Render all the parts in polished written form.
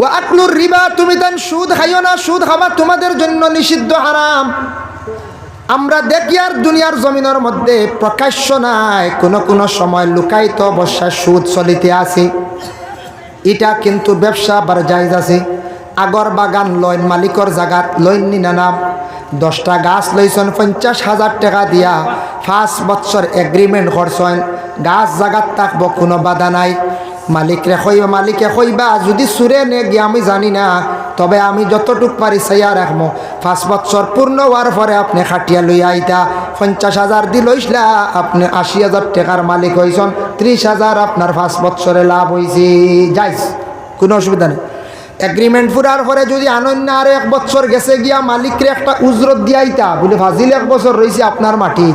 ওয়া আকলুর রিবা, তুমি দেন সুদ খাইও না, সুদ খাওয়া তোমাদের জন্য নিষিদ্ধ, হারাম। আমরা দেখি আর দুনিয়ার জমিনের মধ্যে প্রকাশ্য নাই, কোনো সময় লুকায়িত অবস্থায় সুদ চলিতে আছে। এটা কিন্তু ব্যবসা আবার জায়েজ আছে। আগর বাগান লইন মালিকর জাগাত লইন নিনা নাম 10টা গাছ লইছেন 50,000 টাকা দিয়া, 5 বছর এগ্রিমেন্ট করছেন, গাছ জাগাত থাকবো, কোনো বাধা নাই। মালিকরে কইবা, মালিকে কইবা যদি সুরে নে গিয়ে আমি জানি না, তবে আমি যতটুক পারি চাইয়া রাখবো। 5 বছর পূর্ণ হওয়ার পরে আপনি খাটিয়া লইয়া আইতা, 50,000 দি লইসলা, আপনি 80,000 টাকার মালিক হইছেন, 30,000 আপনার 5 বছরে লাভ হয়েছে, যাইস, কোনো অসুবিধা নেই। এগ্রিমেন্ট পুরার পরে যদি আনন্দ আর 1 বছর গেছে গিয়া মালিকরে একটা উজরত দিয়াইতা, বলে ফাজিল 1 বছর রয়েছে আপনার মাটি,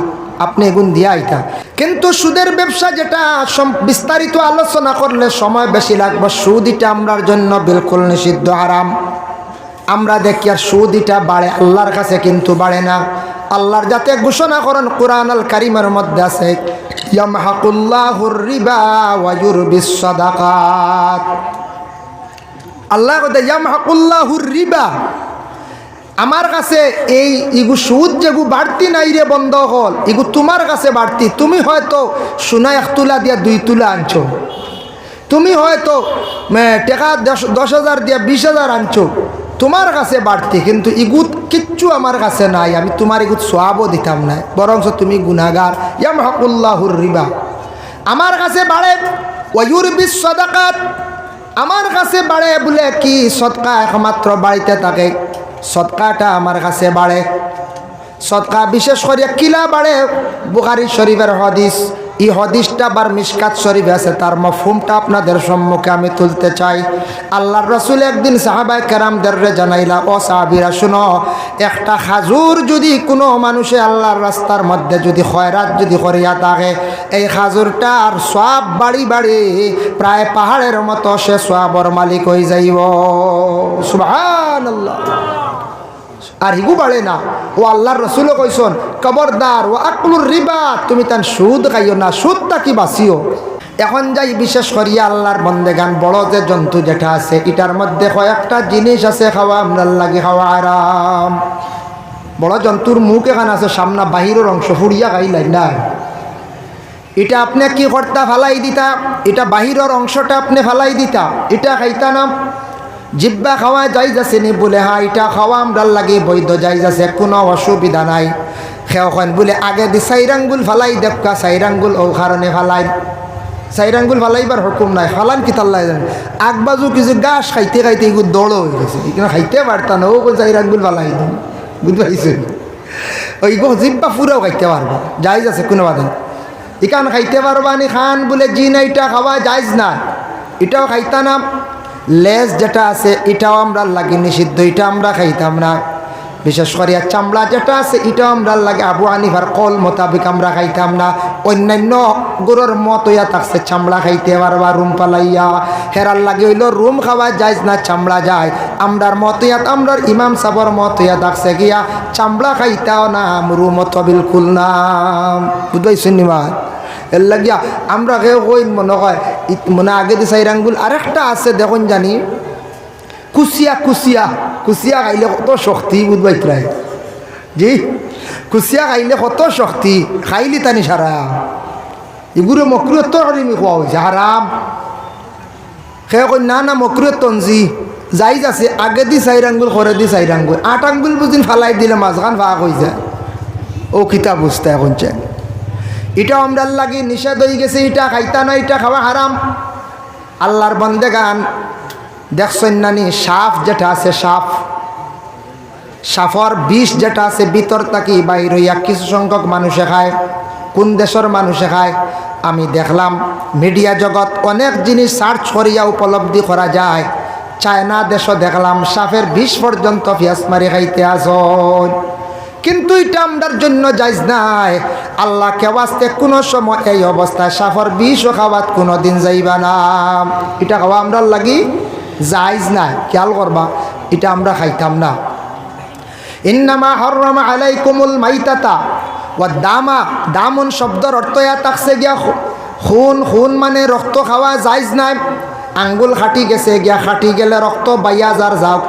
আপনি এগুন দিয়া আইতা। কিন্তু সুদের ব্যবসা যেটা বিস্তারিত আলোচনা করলে সময় বেশি লাগবে। সুদ এটা আমরার জন্য বিলকুল নিষিদ্ধ, হারাম। আমরা দেখি আর সুদ এটা বাড়ে, আল্লাহর কাছে কিন্তু বাড়ে না। আল্লাহর যাতে ঘোষণা করেন কোরআন আল কারীমের মধ্যে আছে, ইয়ামহাকুল্লাহুর রিবা ওয়া ইউরবিস সাদাকাত। আল্লাহ কয় ইয়ামহাকুল্লাহুর রিবা, আমার কাছে এই ইগু সুদ যেগু বাড়তি নাই রে বন্ধ হল, ইগু তোমার কাছে বাড়তি। তুমি হয়তো সোনা 1 তুলা দিয়া 2 তুলা আনছো, তুমি হয়তো টাকা 10,000 দিয়া 20,000 আনছো, তোমার কাছে বাড়তি, কিন্তু ইগুত কিচ্ছু আমার কাছে নাই, আমি তোমার ইগুত সোয়াবও দিতাম না, বরঞ্চ তুমি গুনাহগার। ইয়ামহাকুল্লাহুর রিবা, আমার কাছে বাড়ে, ওয়া ইউরবিস সাদাকাত, আমার কাছে বাড়ে বলে কি সদকা একমাত্র বাড়িতে থাকে, সদকাটা আমার কাছে বাড়ে। সদকা বিশেষ করে কিলা বাড়ে, বুখারী শরীফের হাদিস, এই হাদিসটা বার মিশকাত শরীফে আছে, তার মফহুমটা আপনাদের সম্মুখে আমি তুলতে চাই। আল্লাহর রাসূল একদিন সাহাবায়ে কেরামদের জানাইলা, ও সাহাবীরা শুনো, একটা খাজুর যদি কোনো মানুষে আল্লাহর রাস্তার মধ্যে যদি খয়রাত যদি করিয়া থাকে, এই খাজুরটার সওয়াব বাড়ি বাড়ি প্রায় পাহাড়ের মতো সে সওয়াবর মালিক হয়ে যাইব। সুবহানাল্লাহ। আর হিগু বাড়ে না। ও আল্লাহর রাসূলও কইছেন, খবরদার ও আকলুর রিবা, তুমি তান সুদ খাইও না, সুদটা কি বাঁচিও। এখন যাই বিশেষ করিয়া আল্লাহর বন্দেগান, বড় যে জন্তু যেটা আছে, এটার মধ্যে কয়েকটা জিনিস আছে খাওয়া আপনার লাগে, খাওয়া আরাম। বড় জন্তুর মুখ এখানে আছে, সামনা বাহিরের অংশ ফুড়িয়া খাইলাই না, এটা আপনি কি করতা, ফালাই দিতা, এটা বাহিরের অংশটা আপনি ফালাই দিতা, এটা খাইতা না। জিব্বা খাওয়া জায়েজ আছে নি, বলে হ্যাঁ এটা খাওয়া আমরার লাগে বৈধ, জায়েজ আছে, কোনো অসুবিধা নাই। খেওখান বলে আগে দি 4 আঙ্গুল ফালাই দেখা, 4 আঙ্গুল ও কারণে ফালাই, 4 আঙ্গুল ফালাইবার হুকুম নাই, ফালান কি তাল্লাই জানে। আগবাজু কিছু গাছ খাইতে খাইতে এগুলো দৌড় হয়ে গেছে, এখানে খাইতে পারতা না, ও 4 আঙ্গুল ফালাই দিন, বুঝতে পারছেন। ওই জিব্বা পুরাও খাইতে পারবা, জায়েজ আছে, কোনো বাধা নেই। এখান খাইতে পারবা নি খান বলে জি না, এটা খাওয়া জায়েজ না, এটাও খাইতা না। লেজ যেটা আছে এটাও আমরা লাগে নিষিদ্ধ, এটা আমরা খাইতাম না। বিশেষ করে চামড়া যেটা আছে এটাও আমরা লাগে আবু হানিফার কল মোতাবেক আমরা খাইতাম না। অন্যান্য গরুর মত হইয়া থাকছে চামড়া খাইতে পারবা, রুম পালাইয়া, হেরার লাগে হইল রুম খাওয়া যায় না, চামড়া যায়। আমরার মত হইয়া, আমরার ইমাম সাবর মত হইয়া থাকছে গিয়া চামড়া খাইতাও না, রুম তো বিলকুল না, বুঝবাইছেন নিমা। এর লাগিয়া আমরা কেউ কই মনে হয় মনে আগে দি 4 আঙ্গুল। আরেকটা আছে দেখুন জানি, কুচিয়া, কুচিয়া, কুচিয়া খাইলে কত শক্তি, বুঝবাই প্রায় জি, কুচিয়া খাইলে কত শক্তি, খাইলি তানি সারা এগুলো মকরুত তরকারি খোয়া হয়েছে, হারাম। সে কই না না মকরুত তঞ্জি জায়েজ আছে, আগে দি 4 আঙ্গুল করে দি 4 আঙ্গুল, 8 আঙ্গুল বুঝিন ফালাই দিলে মাঝখান ফাঁক হয়ে যায়, ও কিতা বুঝতে এখন চাই। এটা আমরার লাগে নিষেধ হয়ে গেছে, এটা খাইতা না, এটা খাওয়া হারাম। আল্লাহর বন্দেগান দেখছেন নানি, সাপ যেটা আছে, সাপ, সাফর বিষ যেটা আছে ভিতর থাকি বাইর হইয়া কিছু সংখ্যক মানুষে খায়। কোন দেশের মানুষে খায় আমি দেখলাম, মিডিয়া জগৎ অনেক জিনিস সার্চ করিয়া উপলব্ধি করা যায়। চায়না দেশও দেখলাম সাপের বিষ পর্যন্ত পেঁয়াজ মারি খাইতে আসন, কিন্তু এটা আমরার জন্য জায়েজ নাই। আল্লাহ কেওয়াস্তে কোনো সময় এই অবস্থায় সাফর বিষও খাওয়াত কোনো দিন যাইবা না, এটা খাওয়া আমরার লাগি জায়েজ নাই, খেয়াল করবা, এটা আমরা খাইতাম না। ইন্নামা হাররামা আলাইকুমুল মাইতাতা ওয়া দামা, দামন শব্দর অর্থ ইয়া থাকছে গিয়া খুন, খুন মানে রক্ত খাওয়া জায়েজ নাই। আঙ্গুল খাটি গেছে গিয়া, খাটি গেলে রক্ত বাইয়া যার যাও,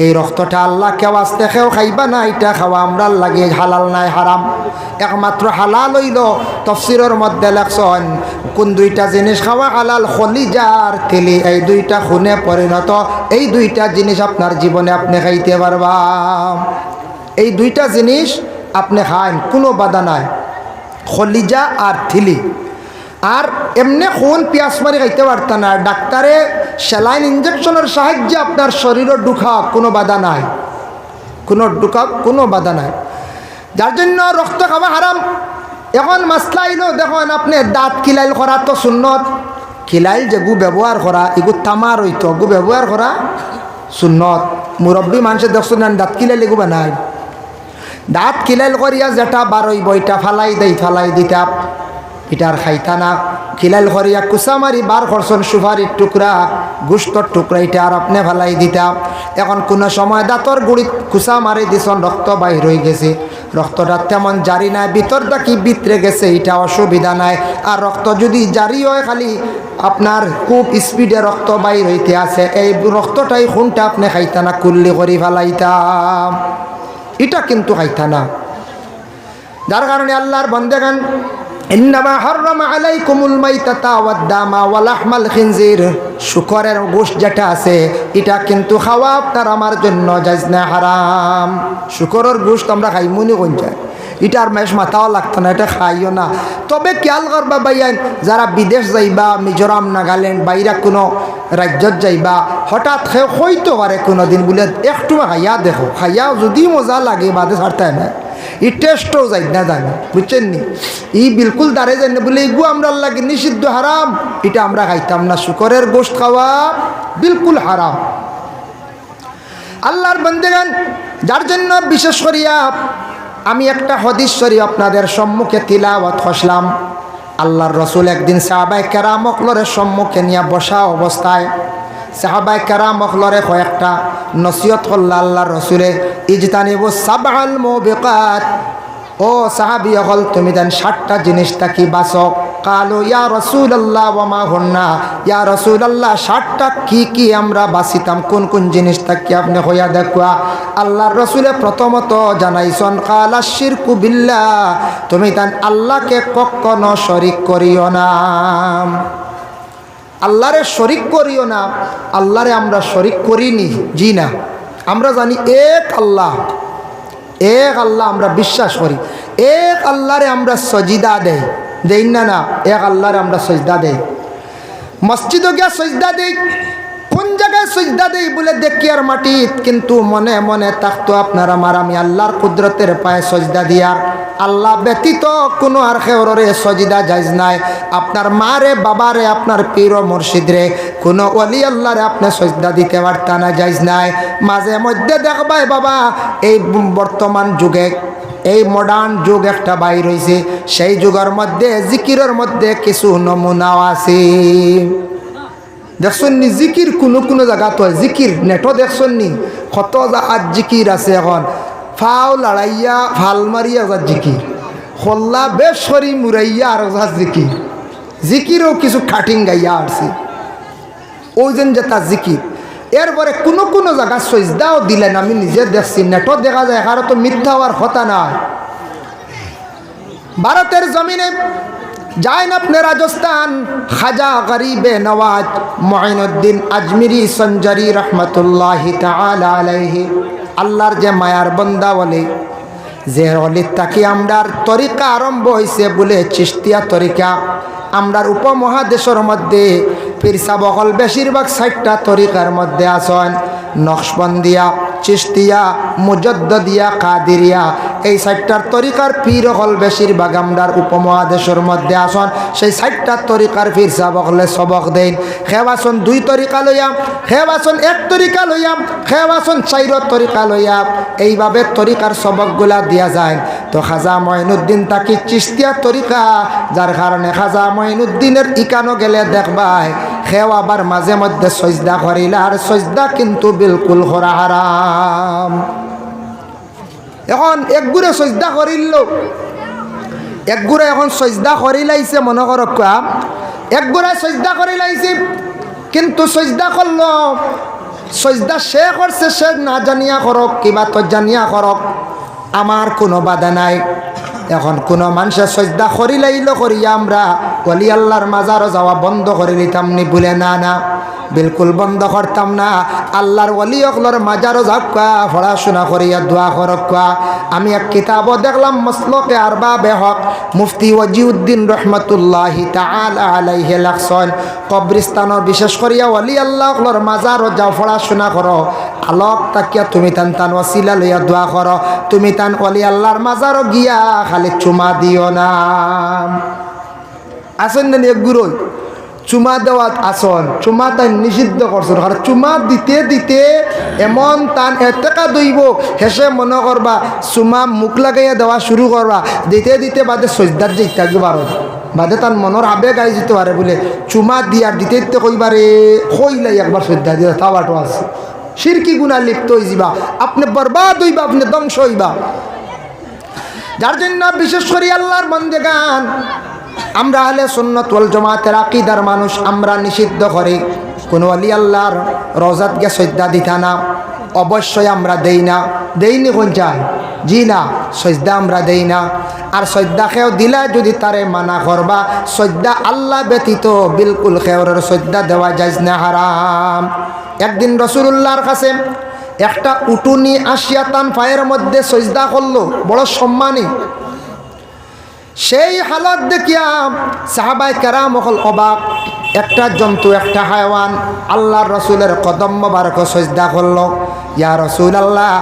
এই রক্তটা আল্লাহ কেউ আসতে খেয়েও খাইবা না, এটা খাওয়া আমরা লাগে হালাল নাই হারাম। একমাত্র হালাল হইল তফসিরের মধ্যে লেখছেন কোন দুইটা জিনিস খাওয়া হালাল, খলিজার তেলি, এই দুইটা খুনে পরিণত, এই দুইটা জিনিস আপনার জীবনে আপনি খাইতে পারবা। এই দুইটা জিনিস আপনি খান, কোনো বাধা নাই, খলিজা আর থিলি। আর এমনি খুন পেঁয়াজ মারি খাইতে পারত না, ডাক্তারে স্যালাইন ইঞ্জেকশনের সাহায্যে আপনার শরীরে ঢুকা, কোনো বাধা নাই, কোনো বাধা নাই, যার জন্য রক্ত খাওয়া হারাম। এখন মাসলা আইলো দেখুন, আপনি দাঁত খিলাইল করা তো সুন্নত, খিলাইল যেগু ব্যবহার করা এগু তামার হইতো, গু ব্যবহার করা সুন্নত। মুরব্বী মানুষের দেখছেন দাঁত খিলাইল এগু বানায়, দাঁত খিলাইল করিয়া যেটা বারোই বইটা ফালাই দিতা, এটার খাইতা না। খিলাইল করিয়া কুচা মারি বার করছেন সুপারির টুকরা, গুস্তর টুকরা, এটা আর আপনি ফালাই দিতা। এখন কোনো সময় দাঁতর গুড়িত কুচা মারি দিছেন, রক্ত বাহির হয়ে গেছে, রক্তটা তেমন জারি নাই, ভিতরটা কি ভিতরে গেছে এটা অসুবিধা নাই। আর রক্ত যদি জারি হয় খালি আপনার খুব স্পিডে রক্ত বাহির হইতে আছে, এই রক্তটাই খুনটা আপনি খাইতা না, কুল্লি করি ফেলাইতাম, এটা কিন্তু খাইতা না। যার কারণে আল্লাহর বান্দাগণ ইন্নামা হাররামা আলাইকুমুল মাইতাতা ওয়াদ-দামা ওয়া লাহমাল খিনজির, শুকরের গোশত যেটা আছে এটা কিন্তু খাওয়া আপনার আমার জন্য জায়েজ না, হারাম। শুকরের গোশত আমরা খাই মনে কোন যায়, এটা আর মেশ মাথাও লাগতো না, এটা খাইও না। তবে খেয়াল করবা ভাইয়ান, যারা বিদেশ যাইবা, মিজোরাম নাগাল্যান্ড বাইরা কোনো রাজ্যত যাইবা, হঠাৎ হইতে পারে কোনো দিন বলে একটু খাইয়া দেখো, খাইয়া যদি মজা লাগে বাদে ছাড়তে না, ই টেস্টও যাই না জানি, বুঝছেন নি, ই বিলকুল দাঁড়ে যাই না বলে এগু আমরা লাগে নিষিদ্ধ, হারাম, এটা আমরা খাইতাম না। শুকরের গোশত খাওয়া বিলকুল হারাম। আল্লাহর বান্দাগণ, যার জন্য বিশেষ করিয়া আমি একটা হাদিস শরীফ আপনাদের সম্মুখে তিলাওয়াত করলাম। আল্লাহর রাসূল একদিন সাহাবায়ে কেরাম অকলরের সম্মুখে নিয়ে বসা অবস্থায় সাহাবায়ে কেরাম অকলরে কয়েকটা নসিহত করল আল্লাহর রাসূলে, ইজতানিবুস সাবআল মুবিকাত, ও সাহাবী হল তুমি দেন 7টা জিনিস থাকি বাঁচো। কালো ইয়া রাসূলুল্লাহ ওয়া মা হুন্না, ইয়া রাসূলুল্লাহ 7টা কি কি আমরা বাঁচিতাম, কোন কোন জিনিস থাকি আপনি হইয়া দেখুয়া। আল্লাহর রাসূলে প্রথমত জানাইছেন কালা শিরকু বিল্লাহ, তুমি দেন আল্লাহকে কখনো শরীক করিও না, আল্লাহরে শরীক করিও না। আল্লাহরে আমরা শরীক করিনি, জি না, আমরা জানি এক আল্লাহ, এক আল্লাহ আমরা বিশ্বাস করি, এক আল্লাহরে আমরা সজিদা দেই না, এক আল্লাহরে আমরা সজদা দেই, মসজিদে গিয়া সজদা দেই, কোন জায়গায় সজদা দেই বলে দেখি আর মাটিত, কিন্তু মনে মনে থাকতো আপনার আমার আমি আল্লাহর কুদরতের পায়ে সজদা দিয়ার, আল্লাহ ব্যতীত কোনো আর খেওরে সজিদা জায়েজ নাই। আপনার মারে বাবারে আপনার পীর ও মুর্শিদরে কোনো ওলি আল্লাহরে আপনি সজদা দিতে পারতা না, জায়েজ নাই। মাঝে মধ্যে দেখবাই বাবা এই বর্তমান যুগে এই মডার্ন যুগ একটা বাইর হয়েছে, সেই যুগের মধ্যে জিকিরের মধ্যে কিছু নমুনাও আছে, দেখছেন নি, জিকির কোনো কোনো জায়গা তো জিকির নেটও দেখছেন নি, কত আজ জিকির আছে, এখন ফাও লড়াইয়া ভাল মারিয়া যার জিকির, হল্লা বেশ সরি মুরাইয়া আর যার জিকির, জিকিরও কিছু খাটিং গাইয়া আসছে ওই যেন যে তার জিকির। এরপরে কোনো কোনো জায়গা সজদাও দিলেন, আমি নিজে দেখছি, নেটও দেখা যায়, কারো তো মিথ্যা হওয়ার কথা নয়। ভারতের জমিনে যাইন আপনি রাজস্থান, খাজা গরিবে নওয়াজ মুঈনুদ্দিন আজমিরি সঞ্জারি রহমতুল্লাহি তাআলা আলাইহি, আল্লাহর যে মায়ার বান্দা বলে, যে অলির তাকে আমরার তরিকা আরম্ভ হয়েছে বলে চিশতিয়া তরিকা। আমরার উপমহাদেশের মধ্যে পীরসা বকল বেশিরভাগ 60টা তরিকার মধ্যে আসেন, নকশবন্দিয়া, চিশতিয়া, মুজদ্দদিয়া, কাদিরিয়া, এই 60টার তরিকার পীর হল বেশিরভাগ আমরার উপমহাদেশের মধ্যে আসেন। সেই 60টার তরিকার পীরসা বকলে সবক দেন, খেবাসন 2 তরিকা লইয়া, খেবাসন 1 তরিকা লইয়া, খেবাসন 4 তরিকা লইয়া, এইভাবে তরিকার সবকগুলা দিয়া যায়। তো খাজা মঈনুদ্দিন তাকি চিশতিয়া তরিকা, যার কারণে খাজা মঈনুদ্দিনের ইকানো গেলে দেখবাই খেও আবার মাঝে মধ্যে সজদা করিলে, আর সজদা কিন্তু বিলকুল করা হারাম। এখন একগুড়ে সজদা করিল, একগুড়ে এখন সজদা করি লাইছে, মনে করক একগুড়ে সজদা করি লাইছে, কিন্তু সজদা করলো, সজদা সে করছে, সে না জানিয়া করক কিবা তো জানিয়া করক, আমার কোনো বাধা নাই। এখন কোনো মানুষের সজদা করি লাইল করিয়া আমরা ওলি আল্লাহর মাজারও যাওয়া বন্ধ করে দিতাম নি? বলে না না, বিলকুল বন্ধ করতাম না। আল্লাহর ওলি অকলর মাজারও যাওয়া, পড়াশোনা করিয়া দোয়া করকা। আমি এক কিতাবও দেখলাম, মসলকে আরবাবে হক মুফতি ওয়াজিউদ্দিন রহমতুল্লাহি তাআলা আলাইহি লাখসন, কবরিস্তানের বিশেষ করিয়া ওলি আল্লাহ অকলর মাজারও যাও, পড়াশোনা করো, আলোক তাকিয়া তুমি তান তান ওসিলা লইয়া দোয়া করো, তুমি তান ওলি আল্লাহর মাজারও গিয়া খালি চুমা দিও না। আসেন না এক গুরুই চুমা দেওয়াত আসন, চুমা তাই নিষিদ্ধ করছেন। কারণ চুমা দিতে দিতে এমন টান এতেকা দইব, হেসে মনে করবা চুমা মুখ লাগাইয়া দেওয়া শুরু করবা, দিতে দিতে বাদে সজদার যে ইত্যাদি পারো বাদে তার মনের আবেগ আই যেতে পারে বলে চুমা দিয়া দিতে দিতে কইবারে কইলাই একবার সজদা দিয়া তাওয়াটো আছে। শিরকি গুনাহ লিপ্ত হয়ে যাবা, আপনি বরবাদ হইবা, আপনি ধ্বংস হইবা। যার জন্য বিশেষ করে আল্লাহর বান্দাগান, আমরা আহলে সুন্নাত ওয়াল জামাতের আকীদার মানুষ, আমরা নিষিদ্ধ করি কোন ওলি আল্লাহর রওজাত গে সজদা দিতা না। অবশ্যই আমরা দেই না, দেইনি কোন চাই? জি না, সজদা আমরা দেই না। আর সজদা খেয়েও দিলা যদি তারে মানা করবা, সজদা আল্লাহ ব্যতীত বিলকুল খেওরের সজদা দেওয়া যাইজ না, হারাম। একদিন রাসূলুল্লাহর কাছে একটা উটুনি আসিয়া তান পায়ের মধ্যে সজদা করলো, বড় সম্মানী। সেই হালত দেখিয়া সাহাবায়ে কেরাম হল অবাক। একটা জন্তু, একটা হায়াওয়ান আল্লাহর রসুলের কদম মোবারক সজদা করলো। ইয়া রাসূলুল্লাহ,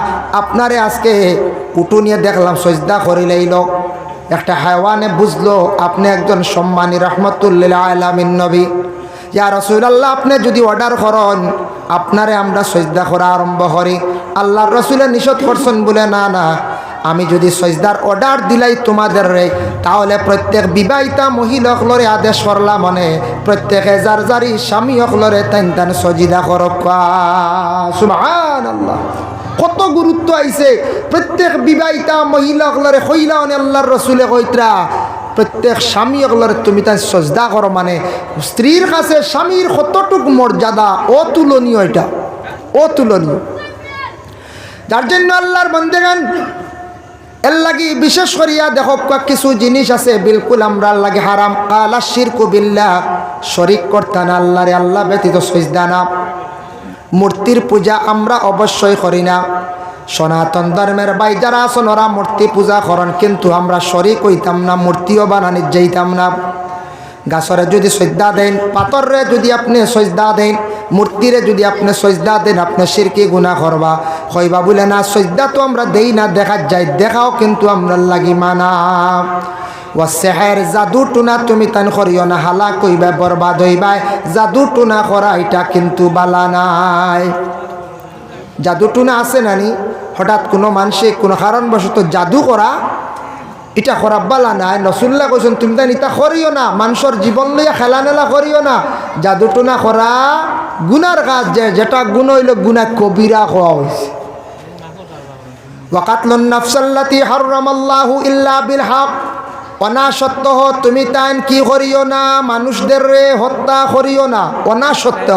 আপনারে আজকে উটুনিয়ে দেখলাম সজদা করে লইল। একটা হায়াওয়ানে বুঝলো আপনি একজন সম্মানী রহমতুল্লিল আলামিন নবী। ইয়া রাসূলুল্লাহ, আপনি যদি অর্ডার করেন আপনারে আমরা সজদা করা আরম্ভ করি। আল্লাহর রসুলে নিষেধ করছেন বলে না না, আমি যদি সজদার অর্ডার দিলাই তোমাদের রে, তাহলে প্রত্যেক বিবাহিতা মহিলা হলরে আদেশ করলাম, মানে প্রত্যেকে যার যারি স্বামী হলরে তান তান সজিদা করক। সুবহানাল্লাহ, কত গুরুত্ব আইছে। প্রত্যেক বিবাহিতা মহিলা হলরে কইলা আল্লাহর রসুলে কইত্রা প্রত্যেক স্বামী হলরে তুমি তাই সজদা করো, মানে স্ত্রীর কাছে স্বামীর কতটুক মর্যাদা অতুলনীয়, এটা অতুলনীয়। যার জন্য আল্লাহর বান্দাগান এর লাগি বিশেষ করিয়া দেখো কিছু জিনিস আছে বিলকুল আমরা লাগে হারাম। কালা শিরকু বিল্লাহ, শরীক করতে না আল্লাহরে, আল্লাহ ব্যতীত সজদা না। মূর্তির পূজা আমরা অবশ্যই করি না। সনাতন ধর্মের ভাই যারা আছেন ওরা মূর্তি পূজা করেন, কিন্তু আমরা শরীক হইতাম না, মূর্তিও বানানি যাইতাম না। গাছরে যদি সজদা দেন, পাথরে যদি আপনি সজদা দেন, মূর্তিরে যদি আপনি সজদা দেন, আপনি শিরকি গুনাহ করবা। কইবা বলে না সজদা তো আমরা দেই না, দেখা যায়, দেখাও কিন্তু আমরা লাগি মানা। ও সেহের জাদু টুনা তুমি তান করিও না, হালা কইবা বরবাদ হইবা। জাদু টুনা করা এটা কিন্তু বালা নাই। জাদু টুনা আছে নানি, হঠাৎ কোনো মানুষে কোনো কারণবশত জাদু করা, এটা করা বালা নাই। রাসূলুল্লাহ কইছেন তুমি তাই এটা করিও না, মানুষের জীবন লইয়া খেলা নেলা করিও না। জাদু টুনা করা গুনার কাজ, যেটা গুণ হইল গুনাহ কবিরা হওয়া হয়েছে। ওয়াকাতলুন নাফসাল্লাতী হারামাল্লাহু ইল্লা বিল হক, অনাসত্য তুমি তাই কি করিও না, মানুষদের রে হত্যা করিও না। অনাসত্য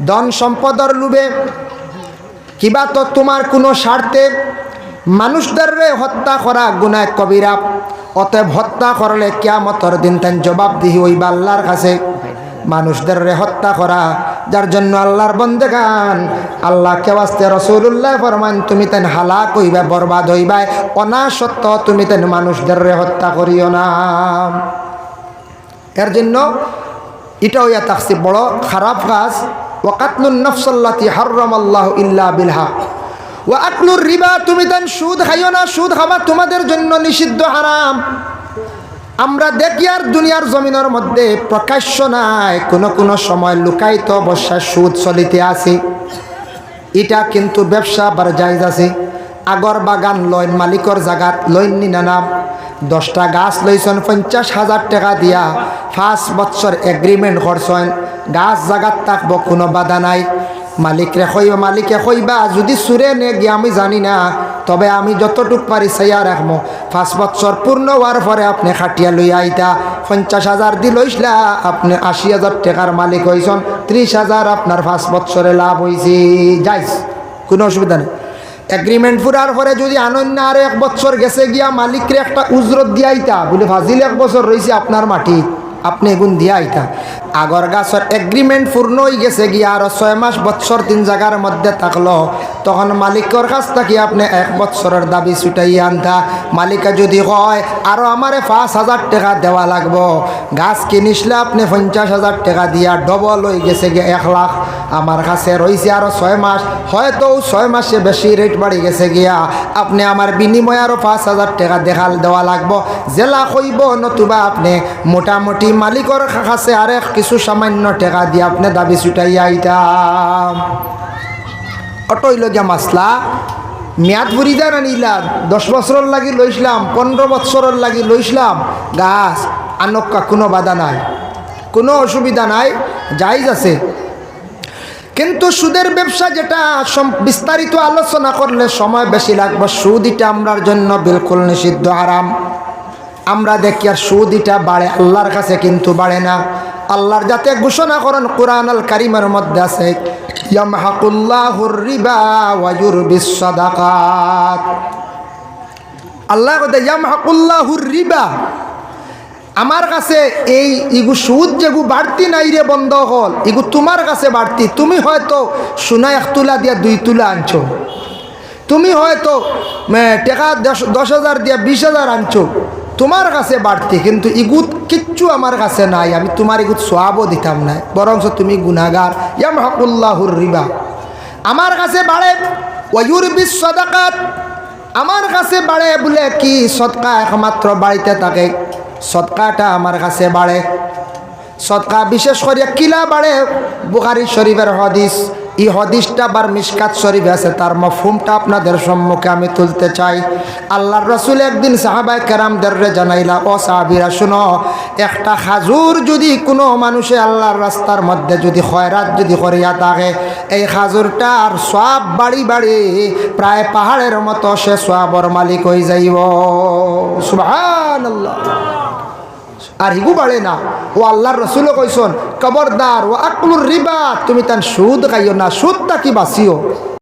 ধন সম্পদের লোভে কিবা তো তোমার কোনো স্বার্থে মানুষদের রে হত্যা করা গুনাহ কবিরা। অতএব হত্যা করলে কিয়ামতের দিন তাই জবাবদিহি হইবা আল্লাহর কাছে। মানুষদের রে হত্যা করা, যার জন্য আল্লাহর বন্দেগান আল্লাহ কে ওয়াস্তে রাসূলুল্লাহ ফরমান তুমি তাই হালাক হইবা, বরবাদ হইবা। অনাসত্য তুমি তাই মানুষদের রে হত্যা করিও না। এর জন্য এটা হইয়া তাকসি বড় খারাপ কাজ। ওয়াকাতলুন নাফসাল্লাতী হারামাল্লাহু ইল্লা বিল হক, ওয়া আকলুর রিবা তুমি তান সুদ খাইও না, সুদ খাওয়া তোমাদের জন্য নিষিদ্ধ, হারাম। আমরা দেখি আর দুনিয়ার জমিনের মধ্যে প্রকাশ্য নাই, কোনো সময় লুকায়িত অবস্থায় সুদ চলিতে আছে। এটা কিন্তু ব্যবসা বার জায়েজ আছে। আগর বাগান লইন মালিকর জাগাত লইন নি না, 10টা গাছ লইছেন 50,000 টাকা দিয়া, 5 বছর এগ্রিমেন্ট করছেন, গাছ জাগাত থাকবো, কোনো বাধা নাই। মালিকে কইবা যদি সুরে নে গিয়ে আমি জানি না, তবে আমি যতটুক পারি চাইয়া রাখবো 5 বছর পূর্ণ হওয়ার পরে আপনি খাটিয়া লইয়া আইতা 50,000 দি লইসলা, আপনি 80,000 টাকার মালিক হইছেন, 30,000 আপনার 5 বছরে লাভ হয়েছে, যাইস কোনো অসুবিধা নেই। এগ্রিমেন্ট পুরার পরে যদি আনন্দ আর 1 বছর গেছে গিয়া মালিকরে একটা উজরত দিয়াইতা বলে ফাজিল 1 বছর রয়েছে আপনার মাটি, আপনি এগুন দিয়া আইতা। আগর গাছর এগ্রিমেন্ট পূর্ণ হয়ে গেছে গিয়া আরো 6 মাস বছর 3 জায়গার মধ্যে থাকলো, তখন মালিকের কাছ থেকে আপনি 1 বছরের দাবি ছুটাই আনতা। মালিকা যদি কয় আরো আমারে 5,000 টাকা দেওয়া লাগবো, গাছ কিনিসলে আপনি 50,000 টাকা দিয়া ডবল হয়ে গেছে গিয়া 1 লাখ, আমার কাছে রয়েছে আরো 6 মাস, হয়তো 6 মাসে বেশি রেট বাড়ি গেছে গিয়া আপনি আমার বিনিময়ে আরো 5,000 টাকা দেওয়া লাগবো, জেলা কইব, নতুবা আপনি মোটামুটি মালিকের কাছে আর কিছু সামান্য টাকা দিয়ে আপনি দাবি ছুটাইয়া আইতাম। অটইল গিয়া মাসলা মেয়াদ ভরি যায় না নিলা 10 বছরের লাগি লইসলাম, 15 বছরের লাগি লইসলাম, গাছ আনক্কা কোনো বাধা নাই, কোনো অসুবিধা নাই, জায়েজ আছে। কিন্তু সুদের ব্যবসা যেটা বিস্তারিত আলোচনা করলে সময় বেশি লাগবে। সুদ এটা আমরার জন্য বিলকুল নিষিদ্ধ, হারাম। আমরা দেখি আর সুদ এটা বাড়ে, আল্লাহর কাছে কিন্তু বাড়ে না। আল্লাহর যাতে ঘোষণা করেন কোরআন আল কারীমের মধ্যে আছে, ইয়ামহাকুল্লাহুর রিবা ওয়া ইউরবিস সাদাকাত। আল্লাহ কয় ইয়ামহাকুল্লাহুর রিবা, আমার কাছে এই ইগু সুদ যেগু বাড়তি নাই রে বন্ধ হল, ইগু তোমার কাছে বাড়তি। তুমি হয়তো সোনা 1 তুলা দিয়া 2 তুলা আনছো, তুমি হয়তো টাকা 10,000 দিয়া 20,000 আনছো, তোমার কাছে বাড়তি, কিন্তু ইগুত কিচ্ছু আমার কাছে নাই, আমি তোমার ইগুত সোয়াবও দিতাম না, বরঞ্চ তুমি গুনাহগার। ইয়ামহাকুল্লাহুর রিবা, আমার কাছে বাড়ে, ওয়া ইউরবিস সাদাকাত, আমার কাছে বাড়ে বলে কি সদকা একমাত্র বাড়িতে থাকে, সদকাটা আমার কাছে বাড়ে। সদকা বিশেষ করে কিলা বাড়ে, বুখারী শরীফের হাদিস, এই হাদিসটা বার মিশকাত শরীফে আছে, তার মফহুমটা আপনাদের সম্মুখে আমি তুলতে চাই। আল্লাহর রাসূল একদিন সাহাবায়ে কেরামদের জানাইলা, ও সাহাবীরা শুনো, একটা খাজুর যদি কোনো মানুষে আল্লাহর রাস্তার মধ্যে যদি খয়রাত যদি করিয়া থাকে, এই খাজুরটার সওয়াব বাড়ি বাড়ি প্রায় পাহাড়ের মতো সে সওয়াবের মালিক হয়ে যাইব। সুবহানাল্লাহ। আর হিগু বাড়ে না, ও আল্লাহর রাসূলও কইছেন খবরদার ও আকলুর রিবা, তুমি তান সুদ খাইও না, সুদটা কি বাঁচিও।